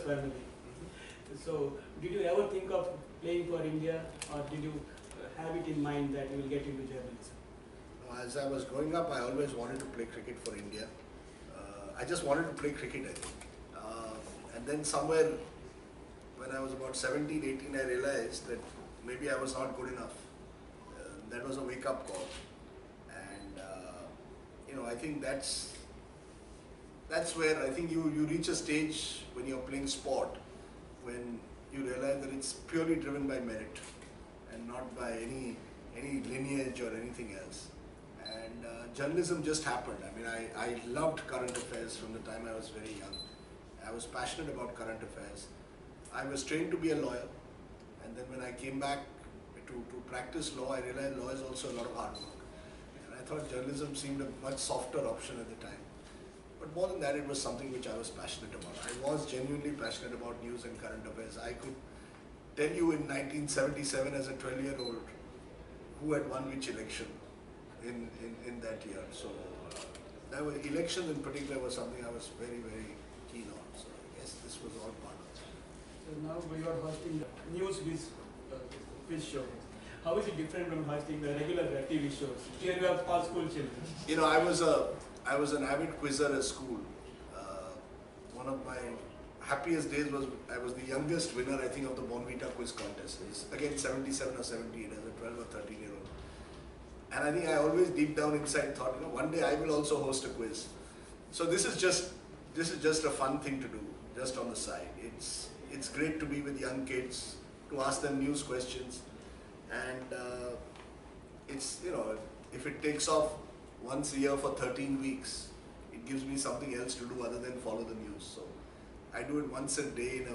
family. So, did you ever think of playing for India, or did you have it in mind that you will get into journalism? As I was growing up, I always wanted to play cricket for India. I just wanted to play cricket, I think. And then somewhere, when I was about 17, 18, I realized that maybe I was not good enough. That was a wake-up call. And, I think that's where I think you reach a stage when you're playing sport, when you realize that it's purely driven by merit and not by any lineage or anything else. And journalism just happened. I mean, I loved current affairs from the time I was very young. I was passionate about current affairs. I was trained to be a lawyer, and then when I came back to practice law, I realized law is also a lot of hard work. And I thought journalism seemed a much softer option at the time. But more than that, it was something which I was passionate about. I was genuinely passionate about news and current affairs. I could tell you in 1977 as a 12-year-old who had won which election in that year. So elections in particular was something I was very, very keen on. So I guess this was all part of it. So now we are hosting the news quiz show. How is it different from hosting the regular TV shows? Here you have all school children. I was an avid quizzer at school. One of my happiest days was I was the youngest winner, I think, of the Bonvita quiz contest. It's again 77 or 78 as a 12 or 13-year-old. And I think I always deep down inside thought, one day I will also host a quiz. So this is just a fun thing to do, just on the side. It's great to be with young kids, to ask them news questions, and if it takes off once a year for 13 weeks, it gives me something else to do other than follow the news. So I do it once a day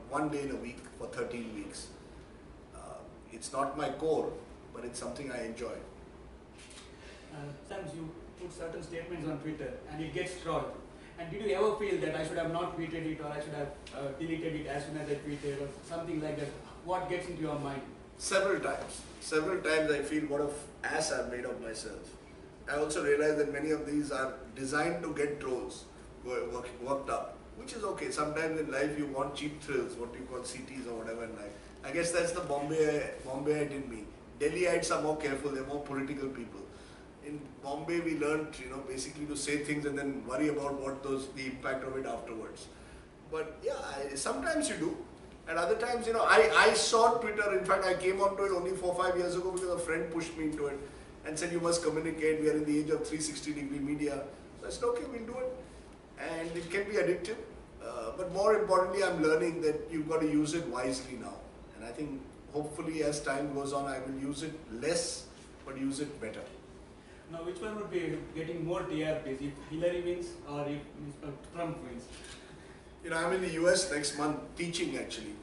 one day in a week for 13 weeks. It's not my core, but it's something I enjoy. Sometimes you put certain statements on Twitter and it gets trolled. And did you ever feel that I should have not tweeted it, or I should have deleted it as soon as I tweeted, or something like that? What gets into your mind? Several times. Several times I feel what an ass I've made of myself. I also realize that many of these are designed to get trolls worked up, which is okay. Sometimes in life you want cheap thrills, what you call CTs or whatever in life. I guess that's the Bombayite in me. Delhiites are more careful, they're more political people. In Bombay we learned, basically to say things and then worry about the impact of it afterwards. But yeah, sometimes you do. And other times, I saw Twitter. In fact, I came onto it only 4 or 5 years ago because a friend pushed me into it and said, you must communicate. We are in the age of 360-degree media. So I said, okay, we'll do it. And it can be addictive. But more importantly, I'm learning that you've got to use it wisely now. And I think hopefully as time goes on, I will use it less, but use it better. Now, which one would be getting more TRPs, if Hillary wins or if Trump wins? I'm in the US next month teaching actually,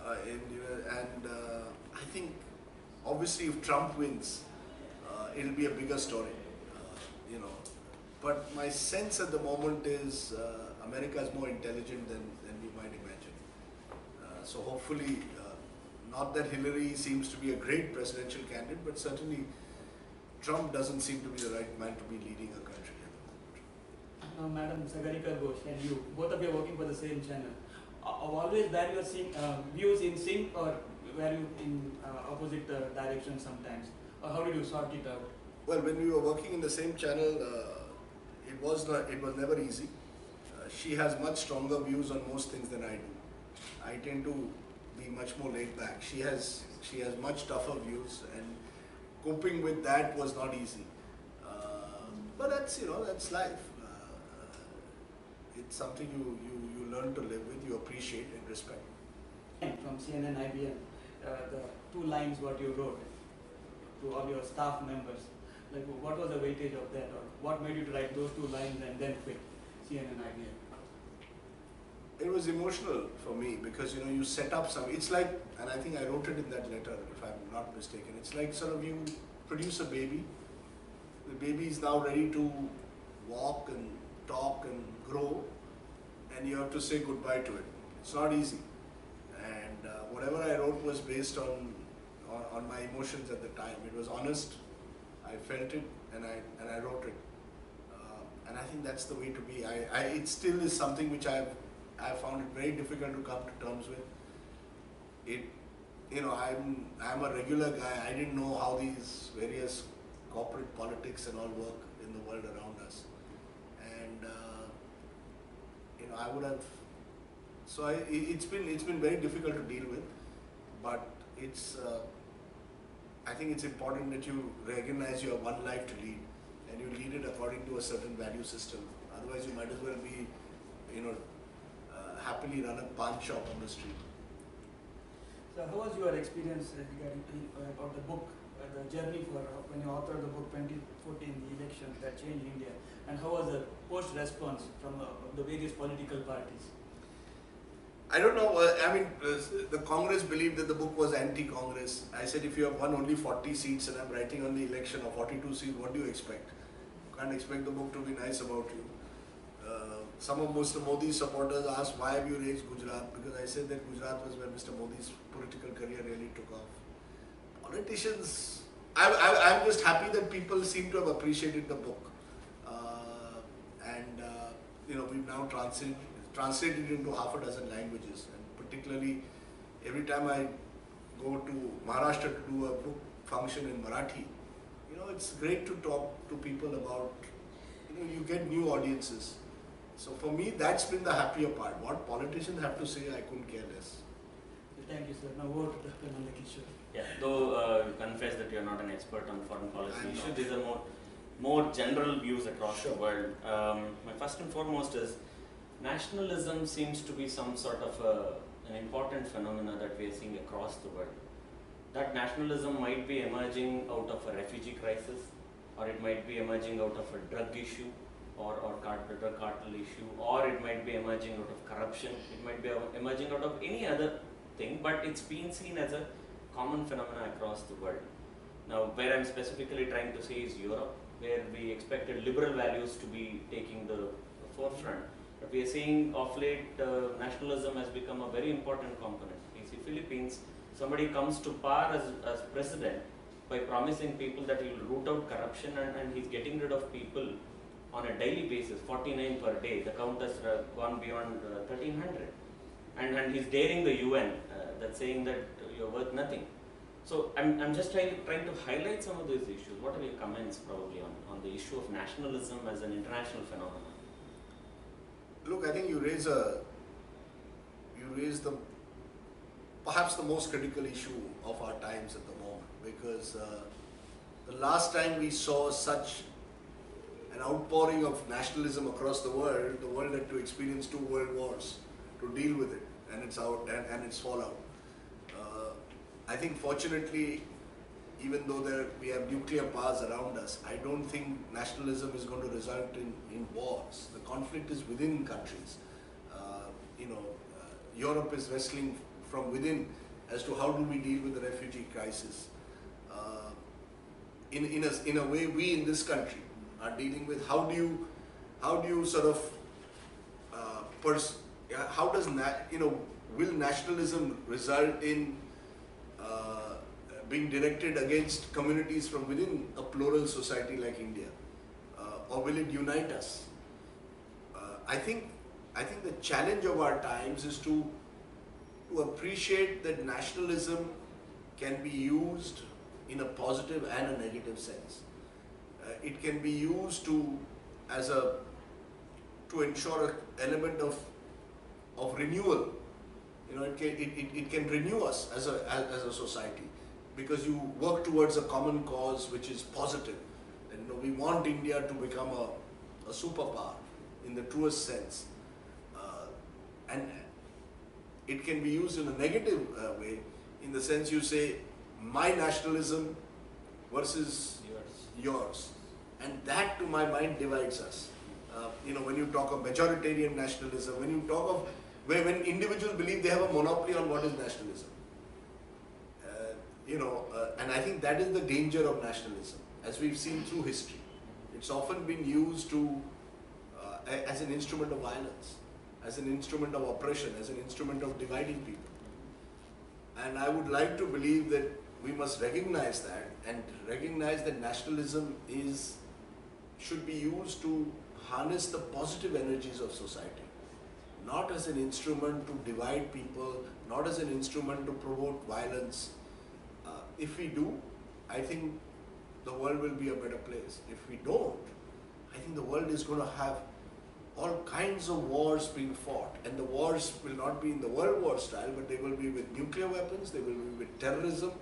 and I think obviously if Trump wins, it'll be a bigger story, But my sense at the moment is America is more intelligent than we might imagine. So hopefully, not that Hillary seems to be a great presidential candidate, but certainly Trump doesn't seem to be the right man to be leading a country at the moment. Madam Sagarika Ghosh and you, both of you are working for the same channel. Always where you are seeing views in sync, or were you in opposite directions sometimes? Or how did you sort it out? Well, when we were working in the same channel, it was never easy. She has much stronger views on most things than I do. I tend to be much more laid back. She has much tougher views, and coping with that was not easy. But that's life. It's something you learn to live with, you appreciate and respect. From CNN IBM, the 2 lines what you wrote to all your staff members, like what was the weightage of that, or what made you to write those 2 lines and then quit CNN IBM? It was emotional for me because you set up some, it's like, and I think I wrote it in that letter if I'm not mistaken, it's like sort of you produce a baby, the baby is now ready to walk and talk and grow, and you have to say goodbye to it. It's not easy, and whatever I wrote was based on my emotions at the time. It was honest, I felt it, and I wrote it, and I think that's the way to be. It still is something which I've I found it very difficult to come to terms with. It, I'm a regular guy. I didn't know how these various corporate politics and all work in the world around us, and I would have. So it's been very difficult to deal with, but it's. I think it's important that you recognize you have one life to lead, and you lead it according to a certain value system. Otherwise, you might as well be, happily run a pawn shop on the street. So how was your experience regarding about the book, the journey for when you authored the book 2014, the elections that changed India, and how was the post-response from the various political parties? I don't know. The Congress believed that the book was anti-Congress. I said, if you have won only 40 seats and I'm writing on the election of 42 seats, what do you expect? You can't expect the book to be nice about you. Some of Mr. Modi's supporters asked, why have you raised Gujarat? Because I said that Gujarat was where Mr. Modi's political career really took off. Politicians, I'm just happy that people seem to have appreciated the book. We've now translated into half a dozen languages, and particularly every time I go to Maharashtra to do a book function in Marathi, it's great to talk to people about, you get new audiences. So for me, that's been the happier part. What politicians have to say, I couldn't care less. Thank you, sir. Now over to Dr. Nandakishore. Yeah, though you confess that you're not an expert on foreign policy issues, these are more general views across the world. My first and foremost is, nationalism seems to be some sort of an important phenomena that we are seeing across the world. That nationalism might be emerging out of a refugee crisis, or it might be emerging out of a drug issue, or drug cartel issue, or it might be emerging out of corruption, it might be emerging out of any other thing, but it's been seen as a common phenomena across the world. Now, where I'm specifically trying to say is Europe, where we expected liberal values to be taking the forefront. But we are seeing of late nationalism has become a very important component. You see, Philippines, somebody comes to power as president by promising people that he will root out corruption, and he's getting rid of people on a daily basis, 49 per day. The count has gone beyond 1300. And he's daring the UN that's saying that you're worth nothing. So I'm just trying to highlight some of these issues. What are your comments probably on the issue of nationalism as an international phenomenon? Look, I think you raise perhaps the most critical issue of our times at the moment, because the last time we saw such an outpouring of nationalism across the world had to experience 2 world wars to deal with it and its fallout. I think fortunately, even though we have nuclear powers around us, I don't think nationalism is going to result in wars. The conflict is within countries. Europe is wrestling from within as to how do we deal with the refugee crisis. In a way, we in this country are dealing with how do you sort of will nationalism result in being directed against communities from within a plural society like India, or will it unite us? I think the challenge of our times is to appreciate that nationalism can be used in a positive and a negative sense. It can be used to ensure an element of renewal. It can renew us as a society, because you work towards a common cause which is positive. And we want India to become a superpower in the truest sense. And it can be used in a negative way, in the sense you say, my nationalism versus yours. And that, to my mind, divides us. When you talk of majoritarian nationalism, when you talk of when individuals believe they have a monopoly on what is nationalism. And I think that is the danger of nationalism, as we've seen through history. It's often been used as an instrument of violence, as an instrument of oppression, as an instrument of dividing people. And I would like to believe that we must recognize that, and recognize that nationalism should be used to harness the positive energies of society. not as an instrument to divide people, not as an instrument to promote violence. If we do, I think the world will be a better place. If we don't, I think the world is going to have all kinds of wars being fought, and the wars will not be in the World War style, but they will be with nuclear weapons, they will be with terrorism,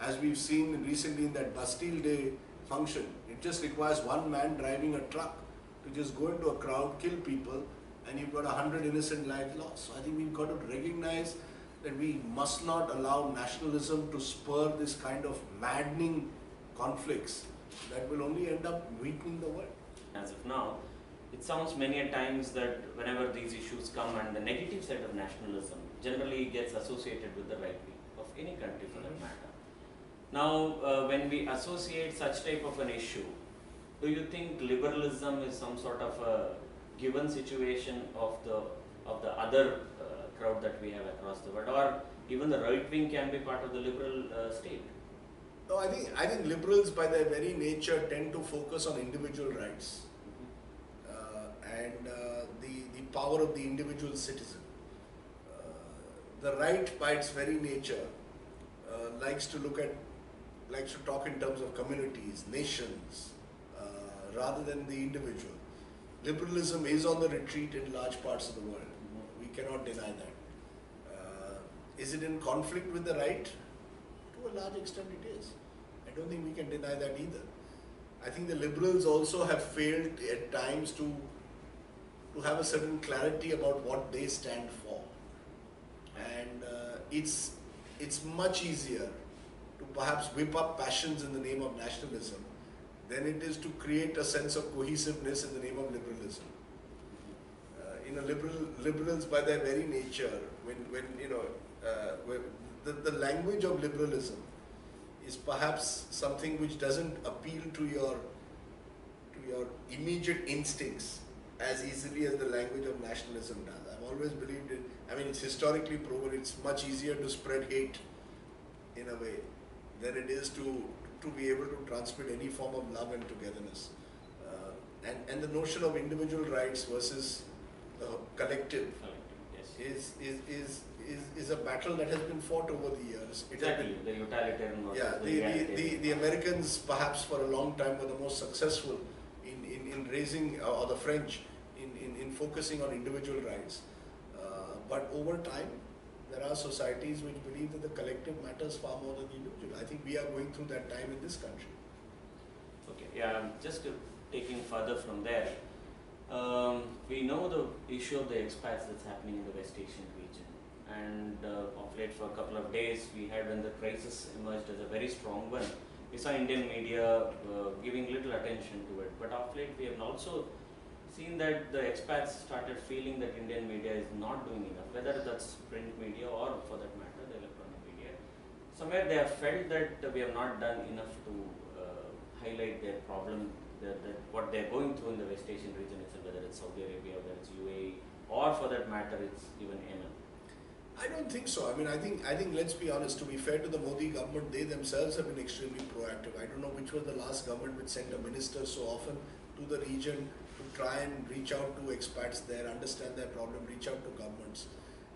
as we've seen recently in that Bastille Day function. It just requires one man driving a truck to just go into a crowd, kill people, and you've got 100 innocent lives lost. So I think we've got to recognize that we must not allow nationalism to spur this kind of maddening conflicts that will only end up weakening the world. As of now, it sounds many a times that whenever these issues come, and the negative side of nationalism generally gets associated with the right wing of any country for that matter. Now, when we associate such type of an issue, do you think liberalism is some sort of a given situation of the other crowd that we have across the world, or even the right wing can be part of the liberal state? No, I think liberals by their very nature tend to focus on individual rights and the power of the individual citizen. The right by its very nature likes to talk in terms of communities, nations, rather than the individual. Liberalism is on the retreat in large parts of the world. We cannot deny that. Is it in conflict with the right? To a large extent it is. I don't think we can deny that either. I think the liberals also have failed at times to have a certain clarity about what they stand for. And it's much easier to perhaps whip up passions in the name of nationalism than it is to create a sense of cohesiveness in the name of liberalism. Liberals by their very nature, when the language of liberalism is perhaps something which doesn't appeal to your immediate instincts as easily as the language of nationalism does. I've always believed it. I mean, it's historically proven it's much easier to spread hate in a way than it is to be able to transmit any form of love and togetherness. And the notion of individual rights versus the collective is a battle that has been fought over the years. Exactly, the utilitarian versus the Americans perhaps for a long time were the most successful in raising, or the French, in focusing on individual rights. But over time, there are societies which believe that the collective matters far more than the individual. I think we are going through that time in this country. Okay, yeah, just taking further from there, we know the issue of the expats that's happening in the West Asian region, and of late for a couple of days we had, when the crisis emerged as a very strong one, we saw Indian media giving little attention to it, but of late we have also seen that the expats started feeling that Indian media is not doing enough, whether that's print media or for that matter the electronic media. Somewhere they have felt that we have not done enough to highlight their problem, that what they are going through in the West Asian region, whether it's Saudi Arabia, whether it's UAE, or for that matter it's even Yemen. I don't think so. I mean, I think let's be honest, to be fair to the Modi government, they themselves have been extremely proactive. I don't know which was the last government which sent a minister so often to the region to try and reach out to expats there, understand their problem, reach out to governments.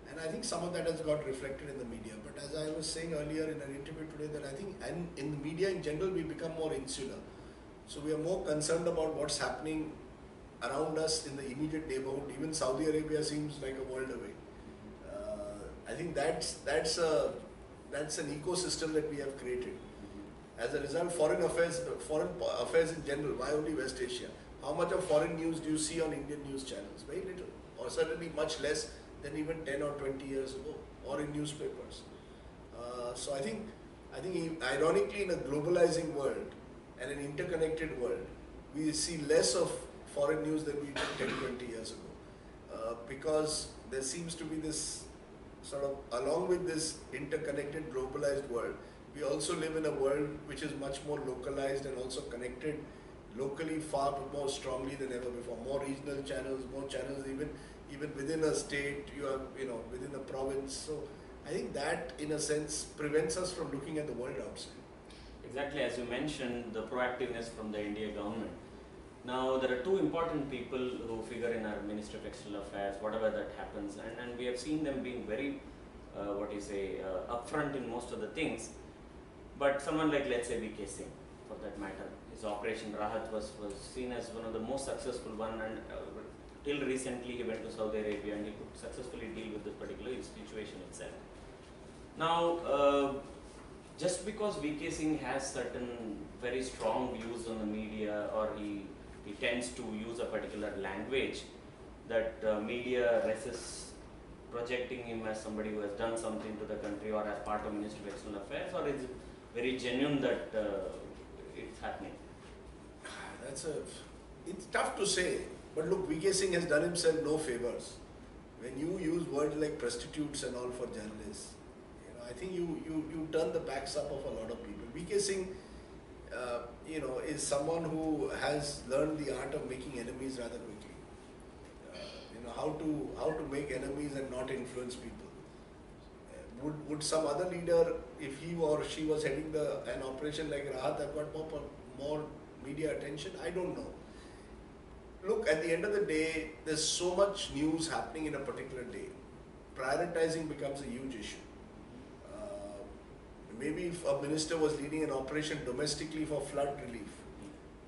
And I think some of that has got reflected in the media. But as I was saying earlier in an interview today, that I think, and in the media in general, we become more insular. So we are more concerned about what's happening around us in the immediate neighborhood. Even Saudi Arabia seems like a world away. I think that's an ecosystem that we have created. As a result, foreign affairs in general, why only West Asia? How much of foreign news do you see on Indian news channels? Very little, or certainly much less than even 10 or 20 years ago, or in newspapers. So I think ironically, in a globalizing world and an interconnected world, we see less of foreign news than we did 10, 20 years ago. Because there seems to be this sort of, along with this interconnected globalized world, we also live in a world which is much more localized and also connected locally far more strongly than ever before. More regional channels, more channels even within a state, within a province. So I think that in a sense prevents us from looking at the world outside. Exactly, as you mentioned, the proactiveness from the India government. Now, there are two important people who figure in our Ministry of External Affairs, whatever that happens, and we have seen them being very, upfront in most of the things. But someone like, let's say, V.K. Singh, for that matter, his Operation Rahat was seen as one of the most successful one, and till recently he went to Saudi Arabia and he could successfully deal with this particular situation itself. Now, just because V.K. Singh has certain very strong views on the media, or he tends to use a particular language, that media resists projecting him as somebody who has done something to the country or as part of Ministry of External Affairs, or is it very genuine that it's happening? It's tough to say, but look, V.K. Singh has done himself no favors. When you use words like prostitutes and all for journalists, I think you turn the backs up of a lot of people. V.K. Singh, is someone who has learned the art of making enemies rather quickly. How to make enemies and not influence people. Would some other leader, if he or she was heading an operation like Rahat, have got more media attention? I don't know. Look, at the end of the day, there's so much news happening in a particular day. Prioritizing becomes a huge issue. Maybe if a minister was leading an operation domestically for flood relief,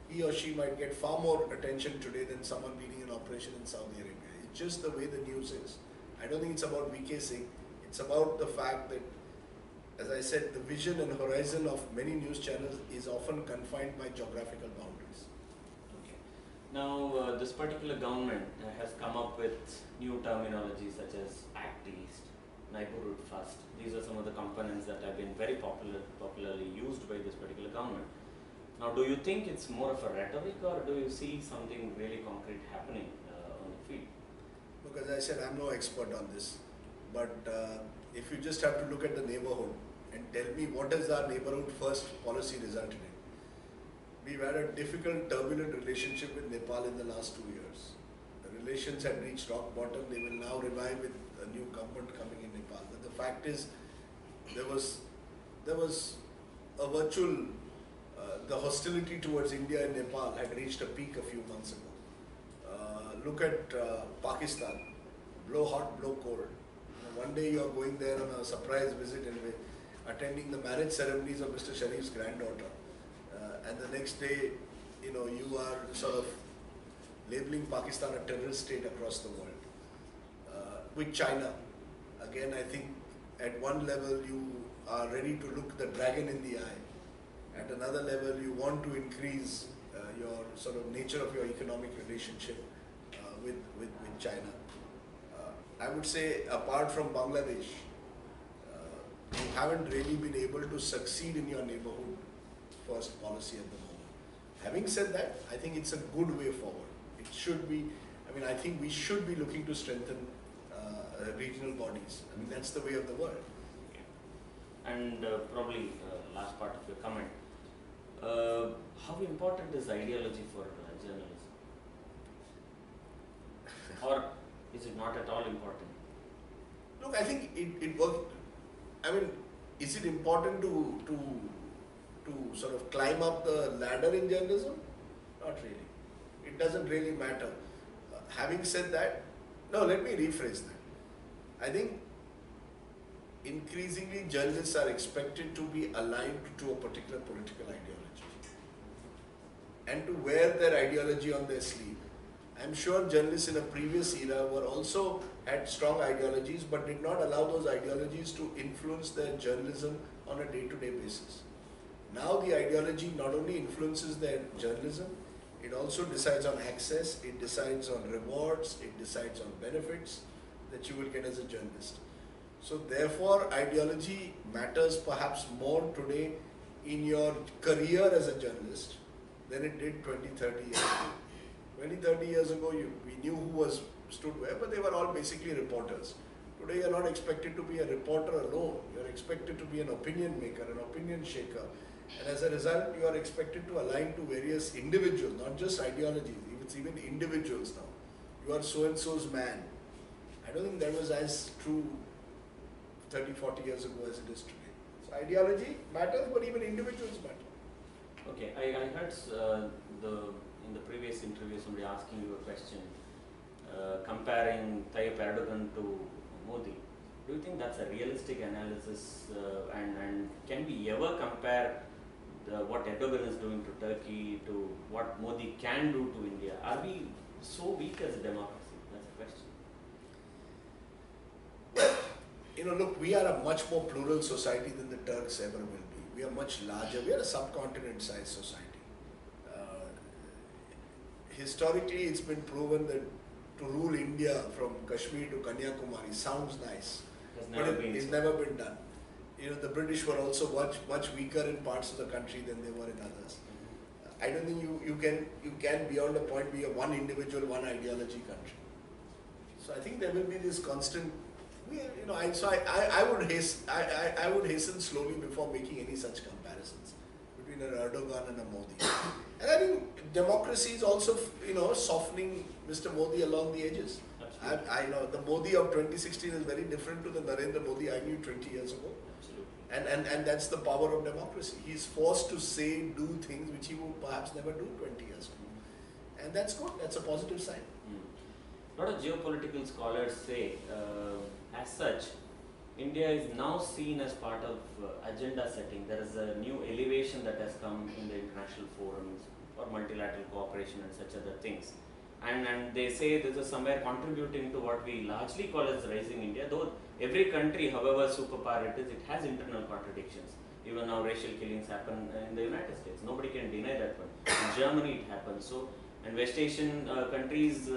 he or she might get far more attention today than someone leading an operation in Saudi Arabia. It's just the way the news is. I don't think it's about V.K. Singh. It's about the fact that, as I said, the vision and horizon of many news channels is often confined by geographical boundaries. Okay. Now, this particular government has come up with new terminology such as Act East, Neighborhood First. These are some of the components that have been very popularly used by this particular government. Now, do you think it's more of a rhetoric, or do you see something really concrete happening on the field? Look, as I said, I'm no expert on this, but if you just have to look at the neighborhood and tell me what is our neighborhood first policy resulted in. We've had a difficult, turbulent relationship with Nepal in the last 2 years. The relations had reached rock bottom. They will now revive with a new government coming in Nepal. But the fact is, there was a virtual, the hostility towards India and Nepal had reached a peak a few months ago. Look at Pakistan, blow hot, blow cold. One day you are going there on a surprise visit and attending the marriage ceremonies of Mr. Sharif's granddaughter. And the next day, you are sort of labeling Pakistan a terrorist state across the world. With China, again, I think at one level you are ready to look the dragon in the eye. At another level, you want to increase your sort of nature of your economic relationship with China. I would say, apart from Bangladesh, you haven't really been able to succeed in your neighborhood first policy at the moment. Having said that, I think it's a good way forward. It should be, I think we should be looking to strengthen regional bodies. That's the way of the world. And probably last part of your comment, how important is ideology for journalism? Or is it not at all important? Look, I think it works. Is it important to sort of climb up the ladder in journalism? Not really. It doesn't really matter. Having said that, no, let me rephrase that. I think increasingly journalists are expected to be aligned to a particular political ideology and to wear their ideology on their sleeve. I'm sure journalists in a previous era were also had strong ideologies, but did not allow those ideologies to influence their journalism on a day-to-day basis. Now the ideology not only influences their journalism, it also decides on access, it decides on rewards, it decides on benefits that you will get as a journalist. So therefore, ideology matters perhaps more today in your career as a journalist than it did 20, 30 years ago. 20, 30 years ago, we knew who stood where, but they were all basically reporters. Today, you're not expected to be a reporter alone. You're expected to be an opinion maker, an opinion shaker. And as a result, you are expected to align to various individuals, not just ideologies. It's even individuals now. You are so-and-so's man. I don't think that was as true 30, 40 years ago as it is today. So ideology matters, but even individuals matter. Okay, I heard in the previous interview, somebody asking you a question, comparing Tayyip Erdogan to Modi. Do you think that's a realistic analysis, and can we ever compare what Erdogan is doing to Turkey to what Modi can do to India? Are we so weak as a democracy? That's the question. Look, we are a much more plural society than the Turks ever will be. We are much larger. We are a subcontinent-sized society. Historically, it's been proven that to rule India from Kashmir to Kanyakumari sounds nice, but it's never been done. The British were also much weaker in parts of the country than they were in others. I don't think you can beyond a point be a one individual, one ideology country. So I think there will be this constant. I would hasten slowly before making any such comparisons between an Erdogan and a Modi. And I think democracy is also, softening Mr. Modi along the edges. I know the Modi of 2016 is very different to the Narendra Modi I knew 20 years ago. And that's the power of democracy. He's forced to say, do things which he would perhaps never do 20 years ago. And that's good. That's a positive sign. A lot of geopolitical scholars say, as such, India is now seen as part of agenda setting. There is a new elevation that has come in the international forums for multilateral cooperation and such other things. And they say this is somewhere contributing to what we largely call as rising India, though every country, however superpower it is, it has internal contradictions. Even now racial killings happen in the United States. Nobody can deny that one. In Germany it happens. So, and West Asian countries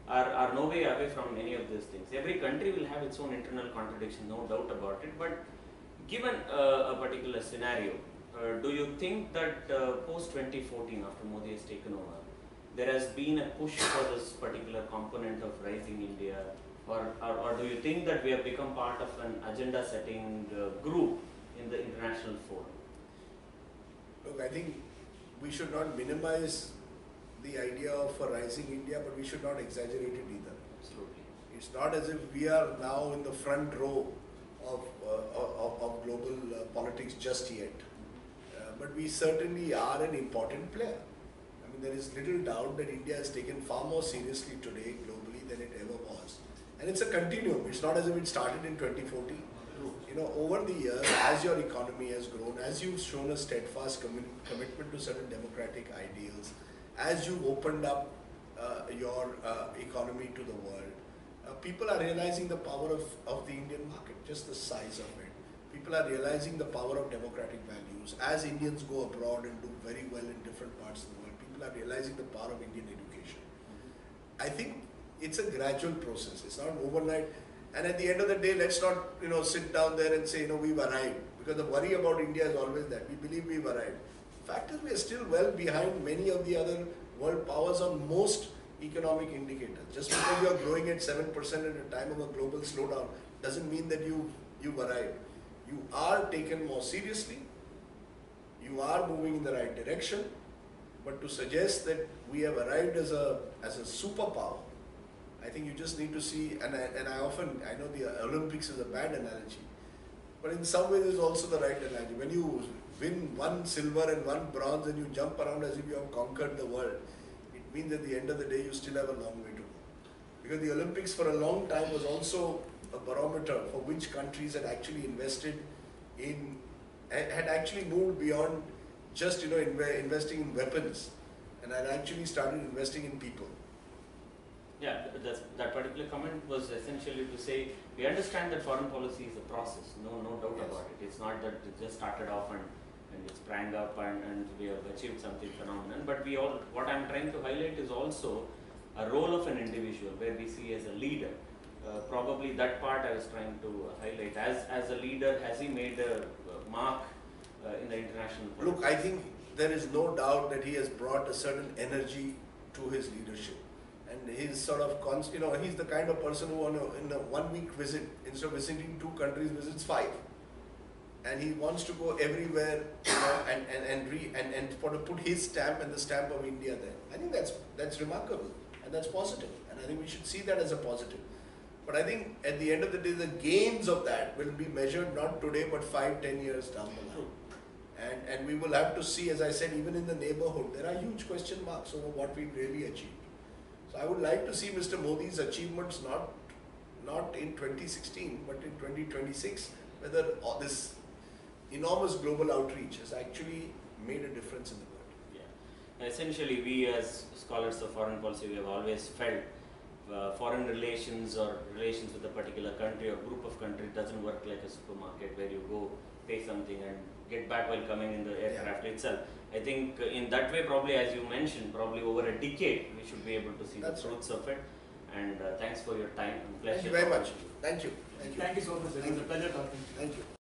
are no way away from any of these things. Every country will have its own internal contradiction, no doubt about it. But given a particular scenario, do you think that post 2014, after Modi has taken over, there has been a push for this particular component of rising India, or do you think that we have become part of an agenda setting group in the international forum? Look, I think we should not minimize the idea of a rising India, but we should not exaggerate it either. Absolutely. It's not as if we are now in the front row of global politics just yet. But we certainly are an important player. I mean, there is little doubt that India is taken far more seriously today globally than it ever was. And it's a continuum. It's not as if it started in 2014. Over the years, as your economy has grown, as you've shown a steadfast commitment to certain democratic ideals, as you opened up your economy to the world, people are realizing the power of the Indian market, just the size of it. People are realizing the power of democratic values. As Indians go abroad and do very well in different parts of the world, people are realizing the power of Indian education. I think it's a gradual process. It's not overnight. And at the end of the day, let's not sit down there and say, we've arrived. Because the worry about India is always that. We believe we've arrived. The fact is we are still well behind many of the other world powers on most economic indicators. Just because you're growing at 7% at a time of a global slowdown doesn't mean that you've arrived. You are taken more seriously. You are moving in the right direction. But to suggest that we have arrived as a superpower, I think you just need to see, and I know the Olympics is a bad analogy, but in some ways it's also the right analogy. When you win one silver and one bronze and you jump around as if you have conquered the world, it means at the end of the day you still have a long way to go. Because the Olympics for a long time was also a barometer for which countries had actually invested in, had actually moved beyond just investing in weapons, and had actually started investing in people. Yeah, that particular comment was essentially to say, we understand that foreign policy is a process, no doubt about it. It's not that it just started off and it sprang up and we have achieved something phenomenal. But what I'm trying to highlight is also a role of an individual where we see as a leader. Probably that part I was trying to highlight. As a leader, has he made a mark in the international politics? Look, I think there is no doubt that he has brought a certain energy to his leadership. And he's sort of, he's the kind of person who in a 1 week visit, instead of visiting 2 countries, visits 5. And he wants to go everywhere, and put his stamp and the stamp of India there. I think that's remarkable, and that's positive. And I think we should see that as a positive. But I think at the end of the day, the gains of that will be measured not today, but 5-10 years down the line. And we will have to see, as I said, even in the neighborhood, there are huge question marks over what we've really achieved. So I would like to see Mr. Modi's achievements not in 2016, but in 2026, whether all this enormous global outreach has actually made a difference in the world. Yeah. Essentially, we as scholars of foreign policy, we have always felt foreign relations or relations with a particular country or group of countries doesn't work like a supermarket where you go pay something and get back while coming in the aircraft itself. I think in that way, probably as you mentioned, probably over a decade, we should be able to see the fruits of it. And thanks for your time and pleasure. Thank you very much. Thank you. Thank you so much. It was a pleasure talking to you. Thank you.